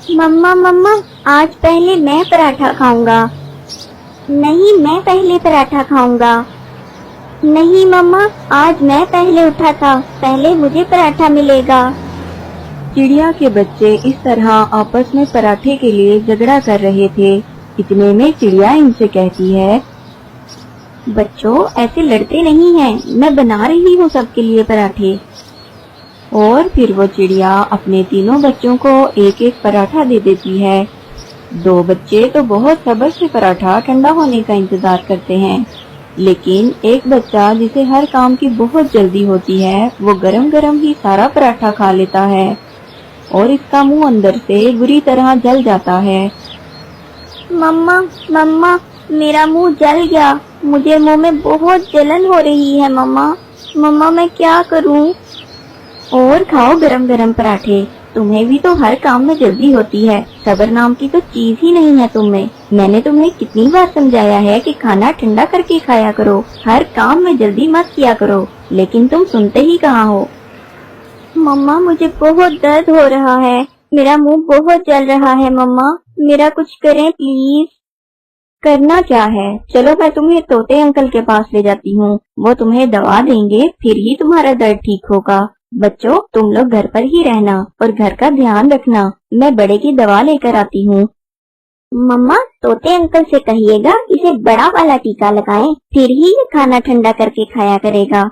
मम्मा मम्मा, आज पहले मैं पराठा खाऊंगा। नहीं, मैं पहले पराठा खाऊंगा। नहीं मम्मा, आज मैं पहले उठा था, पहले मुझे पराठा मिलेगा। चिड़िया के बच्चे इस तरह आपस में पराठे के लिए झगड़ा कर रहे थे। इतने में चिड़िया इनसे कहती है, बच्चों, ऐसे लड़ते नहीं हैं, मैं बना रही हूँ सबके लिए पराठे। और फिर वो चिड़िया अपने तीनों बच्चों को एक एक पराठा दे देती है। दो बच्चे तो बहुत सब्र से पराठा ठंडा होने का इंतजार करते हैं, लेकिन एक बच्चा जिसे हर काम की बहुत जल्दी होती है, वो गरम गरम ही सारा पराठा खा लेता है और इसका मुंह अंदर से बुरी तरह जल जाता है। मम्मा मम्मा, मेरा मुंह जल गया, मुझे मुंह में बहुत जलन हो रही है। मम्मा मम्मा, मैं क्या करूं? और खाओ गरम गरम पराठे, तुम्हें भी तो हर काम में जल्दी होती है, सब्र नाम की तो चीज ही नहीं है तुम में। मैंने तुम्हें कितनी बार समझाया है कि खाना ठंडा करके खाया करो, हर काम में जल्दी मत किया करो, लेकिन तुम सुनते ही कहाँ हो। मम्मा, मुझे बहुत दर्द हो रहा है, मेरा मुंह बहुत जल रहा है। मम्मा, मेरा कुछ करें प्लीज। करना क्या है, चलो मैं तुम्हें तोते अंकल के पास ले जाती हूँ, वो तुम्हें दवा देंगे, फिर ही तुम्हारा दर्द ठीक होगा। बच्चों, तुम लोग घर पर ही रहना और घर का ध्यान रखना, मैं बड़े की दवा लेकर आती हूँ। मम्मा, तोते अंकल से कहिएगा इसे बड़ा वाला टीका लगाएं, फिर ही ये खाना ठंडा करके खाया करेगा।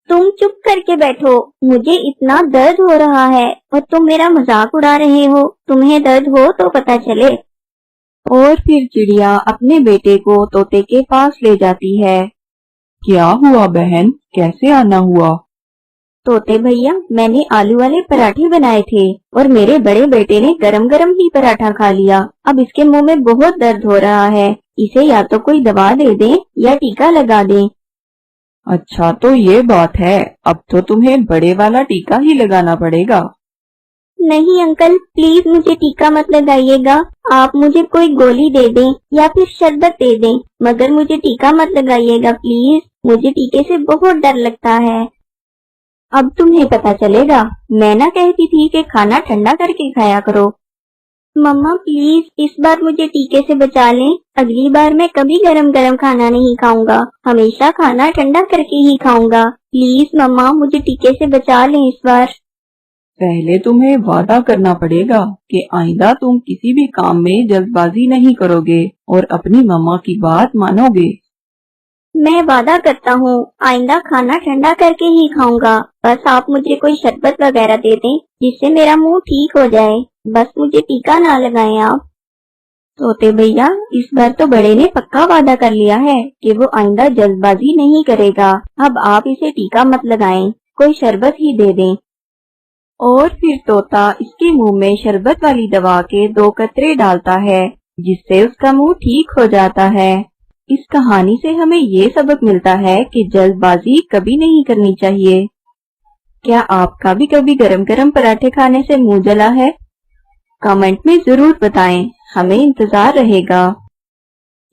तुम चुप करके बैठो, मुझे इतना दर्द हो रहा है और तुम मेरा मजाक उड़ा रहे हो। तुम्हें दर्द हो तो पता चले। और फिर चिड़िया अपने बेटे को तोते के पास ले जाती है। क्या हुआ बहन, कैसे आना हुआ? तोते भैया, मैंने आलू वाले पराठे बनाए थे और मेरे बड़े बेटे ने गरम गरम ही पराठा खा लिया। अब इसके मुंह में बहुत दर्द हो रहा है, इसे या तो कोई दवा दे दे या टीका लगा दे। अच्छा, तो ये बात है, अब तो तुम्हें बड़े वाला टीका ही लगाना पड़ेगा। नहीं अंकल, प्लीज मुझे टीका मत लगाइएगा, आप मुझे कोई गोली दे दें या फिर शरबत दे दें, मगर मुझे टीका मत लगाइएगा प्लीज, मुझे टीके से बहुत डर लगता है। अब तुम्हें पता चलेगा, मैं ना कहती थी कि खाना ठंडा करके खाया करो। मम्मा प्लीज, इस बार मुझे टीके से बचा लें, अगली बार मैं कभी गरम गरम खाना नहीं खाऊंगा, हमेशा खाना ठंडा करके ही खाऊंगा। प्लीज मम्मा, मुझे टीके से बचा लें इस बार। पहले तुम्हें वादा करना पड़ेगा कि आइंदा तुम किसी भी काम में जल्दबाजी नहीं करोगे और अपनी मम्मा की बात मानोगे। मैं वादा करता हूँ, आइंदा खाना ठंडा करके ही खाऊंगा, बस आप मुझे कोई शरबत वगैरह दे दें जिससे मेरा मुंह ठीक हो जाए, बस मुझे टीका ना लगाएं आप। तोते भैया, इस बार तो बड़े ने पक्का वादा कर लिया है कि वो आइंदा जल्दबाजी नहीं करेगा, अब आप इसे टीका मत लगाएं, कोई शरबत ही दे दें। और फिर तोता इसके मुंह में शरबत वाली दवा के 2 कतरे डालता है, जिससे उसका मुंह ठीक हो जाता है। इस कहानी से हमें ये सबक मिलता है कि जल्दबाजी कभी नहीं करनी चाहिए। क्या आपका भी कभी गरम गरम पराठे खाने से मुंह जला है? कमेंट में जरूर बताएं, हमें इंतजार रहेगा।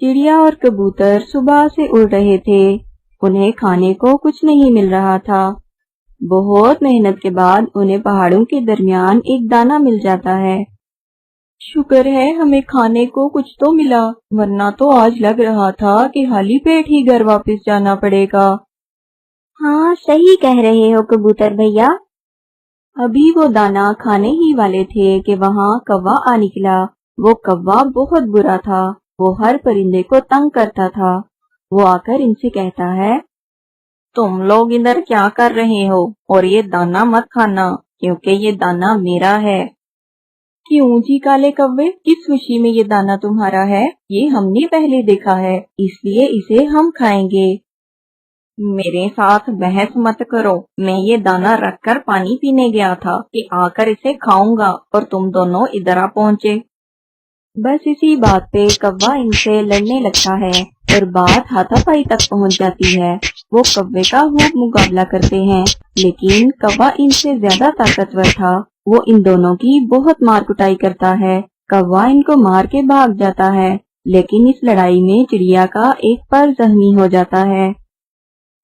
चिड़िया और कबूतर सुबह से उड़ रहे थे, उन्हें खाने को कुछ नहीं मिल रहा था। बहुत मेहनत के बाद उन्हें पहाड़ों के दरमियान एक दाना मिल जाता है। शुक्र है हमें खाने को कुछ तो मिला, वरना तो आज लग रहा था कि खाली पेट ही घर वापस जाना पड़ेगा। हाँ, सही कह रहे हो कबूतर भैया। अभी वो दाना खाने ही वाले थे कि वहाँ कौवा आ निकला। वो कौवा बहुत बुरा था, वो हर परिंदे को तंग करता था। वो आकर इनसे कहता है, तुम लोग इधर क्या कर रहे हो, और ये दाना मत खाना क्योंकि ये दाना मेरा है। क्यों जी काले कौवे, किस खुशी में ये दाना तुम्हारा है? ये हमने पहले देखा है, इसलिए इसे हम खाएंगे। मेरे साथ बहस मत करो, मैं ये दाना रखकर पानी पीने गया था कि आकर इसे खाऊंगा और तुम दोनों इधर आ पहुँचे। बस इसी बात पे कौवा इनसे लड़ने लगता है और बात हाथापाई तक पहुंच जाती है। वो कौवे का खूब मुकाबला करते हैं, लेकिन कौवा इनसे ज्यादा ताकतवर था। वो इन दोनों की बहुत मार कुटाई करता है। कौवा इनको मार के भाग जाता है, लेकिन इस लड़ाई में चिड़िया का एक पर जख्मी हो जाता है।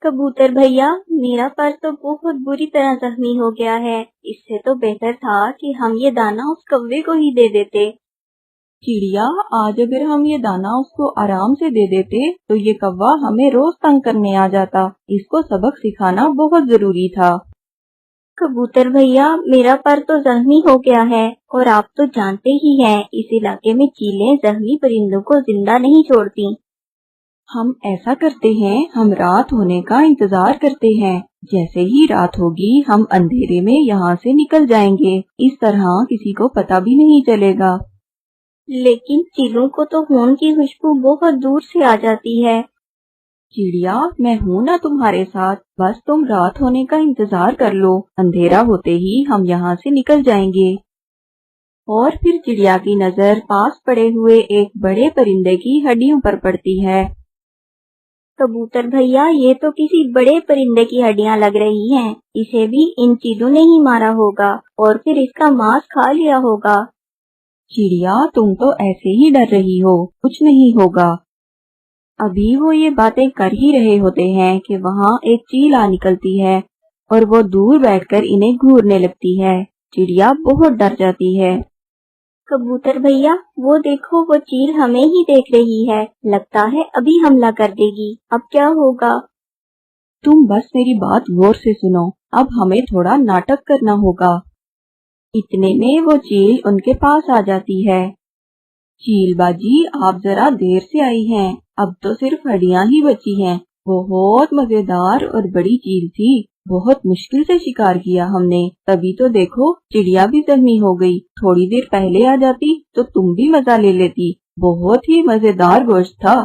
कबूतर भैया, मेरा पर तो बहुत बुरी तरह जख्मी हो गया है। इससे तो बेहतर था कि हम ये दाना उस कौवे को ही दे देते। चिड़िया, आज अगर हम ये दाना उसको आराम से दे देते तो ये कौवा हमें रोज तंग करने आ जाता। इसको सबक सिखाना बहुत जरूरी था। कबूतर भैया, मेरा पर तो जख्मी हो गया है और आप तो जानते ही हैं, इस इलाके में चीलें जख्मी परिंदों को जिंदा नहीं छोड़ती। हम ऐसा करते हैं, हम रात होने का इंतजार करते हैं। जैसे ही रात होगी हम अंधेरे में यहाँ से निकल जाएंगे। इस तरह किसी को पता भी नहीं चलेगा। लेकिन चीलों को तो खून की खुशबू बहुत दूर से आ जाती है। चिड़िया, मैं हूँ ना तुम्हारे साथ, बस तुम रात होने का इंतजार कर लो। अंधेरा होते ही हम यहाँ से निकल जाएंगे। और फिर चिड़िया की नजर पास पड़े हुए एक बड़े परिंदे की हड्डियों पर पड़ती है। कबूतर भैया, ये तो किसी बड़े परिंदे की हड्डियां लग रही हैं। इसे भी इन चीलों ने ही मारा होगा और फिर इसका मांस खा लिया होगा। चिड़िया, तुम तो ऐसे ही डर रही हो, कुछ नहीं होगा। अभी वो ये बातें कर ही रहे होते हैं कि वहाँ एक चील आ निकलती है और वो दूर बैठकर इन्हें घूरने लगती है। चिड़िया बहुत डर जाती है। कबूतर भैया, वो देखो, वो चील हमें ही देख रही है। लगता है अभी हमला कर देगी। अब क्या होगा? तुम बस मेरी बात गौर से सुनो। अब हमें थोड़ा नाटक करना होगा। इतने में वो चील उनके पास आ जाती है। चील बाजी, आप जरा देर से आई हैं। अब तो सिर्फ हड्डियां ही बची हैं। बहुत मजेदार और बड़ी चील थी। बहुत मुश्किल से शिकार किया हमने, तभी तो देखो चिड़िया भी जख्मी हो गई। थोड़ी देर पहले आ जाती तो तुम भी मजा ले लेती। बहुत ही मजेदार गोश्त था।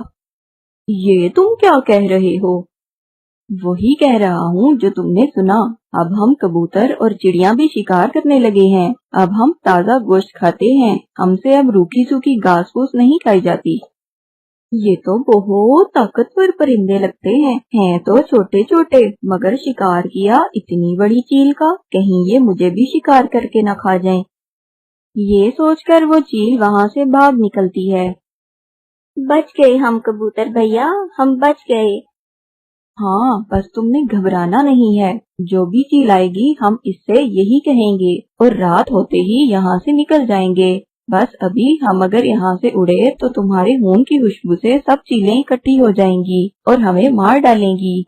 ये तुम क्या कह रहे हो? वही कह रहा हूँ जो तुमने सुना। अब हम कबूतर और चिड़िया भी शिकार करने लगे हैं। अब हम ताज़ा गोश्त खाते हैं। हमसे अब रूखी सूखी घास फूस नहीं खाई जाती। ये तो बहुत ताकतवर परिंदे लगते हैं तो छोटे छोटे, मगर शिकार किया इतनी बड़ी चील का, कहीं ये मुझे भी शिकार करके न खा जाए। ये सोचकर वो चील वहाँ से भाग निकलती है। बच गए हम कबूतर भैया, हम बच गए। हाँ, बस तुमने घबराना नहीं है। जो भी चील आएगी हम इससे यही कहेंगे और रात होते ही यहाँ से निकल जाएंगे। बस अभी हम अगर यहाँ से उड़े तो तुम्हारे खून की खुशबू से सब चीलें इकट्ठी हो जाएंगी और हमें मार डालेंगी।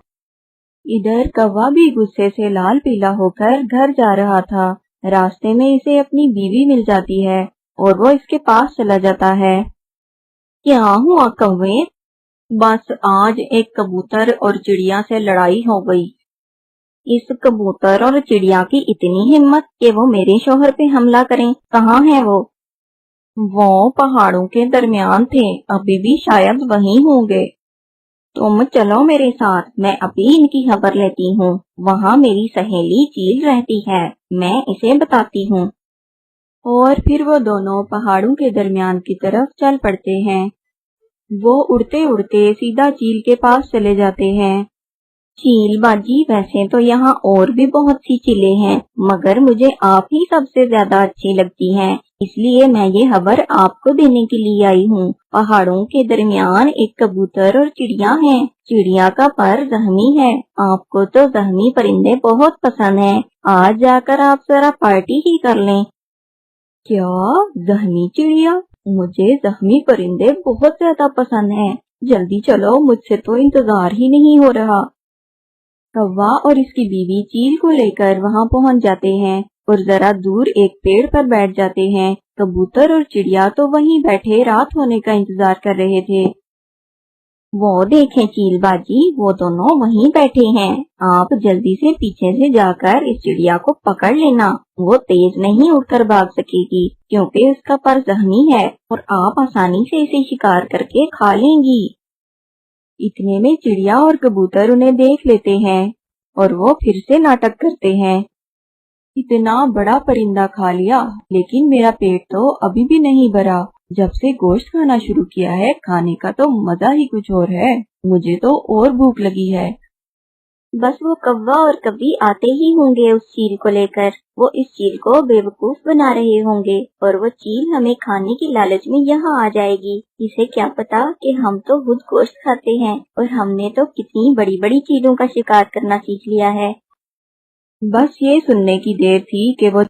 इधर कौवा भी गुस्से से लाल पीला होकर घर जा रहा था। रास्ते में इसे अपनी बीवी मिल जाती है और वो इसके पास चला जाता है। क्या हुआ कौवे? बस आज एक कबूतर और चिड़िया से लड़ाई हो गई। इस कबूतर और चिड़िया की इतनी हिम्मत कि वो मेरे शौहर पे हमला करें। कहाँ है वो? वो पहाड़ों के दरमियान थे, अभी भी शायद वहीं होंगे। तुम चलो मेरे साथ, मैं अभी इनकी खबर लेती हूँ। वहाँ मेरी सहेली चील रहती है, मैं इसे बताती हूँ। और फिर वो दोनों पहाड़ों के दरमियान की तरफ चल पड़ते हैं। वो उड़ते उड़ते सीधा चील के पास चले जाते हैं। चील बाजी, वैसे तो यहाँ और भी बहुत सी चीलें हैं, मगर मुझे आप ही सबसे ज्यादा अच्छी लगती हैं, इसलिए मैं ये खबर आपको देने के लिए आई हूँ। पहाड़ों के दरमियान एक कबूतर और चिड़िया है। चिड़िया का पर जख्मी है। आपको तो जख्मी परिंदे बहुत पसंद हैं। आज जाकर आप जरा पार्टी ही कर लें। क्या? जख्मी चिड़िया? मुझे जख्मी परिंदे बहुत ज्यादा पसंद हैं। जल्दी चलो, मुझसे तो इंतजार ही नहीं हो रहा। कौवा और इसकी बीवी चील को लेकर वहां पहुंच जाते हैं और जरा दूर एक पेड़ पर बैठ जाते हैं। कबूतर और चिड़िया तो वहीं बैठे रात होने का इंतजार कर रहे थे। वो देखें चील बाजी, वो दोनों वहीं बैठे हैं। आप जल्दी से पीछे से जाकर इस चिड़िया को पकड़ लेना। वो तेज नहीं उड़कर भाग सकेगी क्योंकि उसका पर जख्मी है और आप आसानी से इसे शिकार करके खा लेंगी। इतने में चिड़िया और कबूतर उन्हें देख लेते हैं और वो फिर से नाटक करते हैं। इतना बड़ा परिंदा खा लिया, लेकिन मेरा पेट तो अभी भी नहीं भरा। जब से गोश्त खाना शुरू किया है, खाने का तो मजा ही कुछ और है। मुझे तो और भूख लगी है। बस वो कौवा और कव्वी आते ही होंगे उस चील को लेकर। वो इस चील को बेवकूफ बना रहे होंगे और वो चील हमें खाने की लालच में यहाँ आ जाएगी। इसे क्या पता कि हम तो खुद गोश्त खाते हैं और हमने तो कितनी बड़ी बड़ी चीलों का शिकार करना सीख लिया है। बस ये सुनने की देर थी कि वो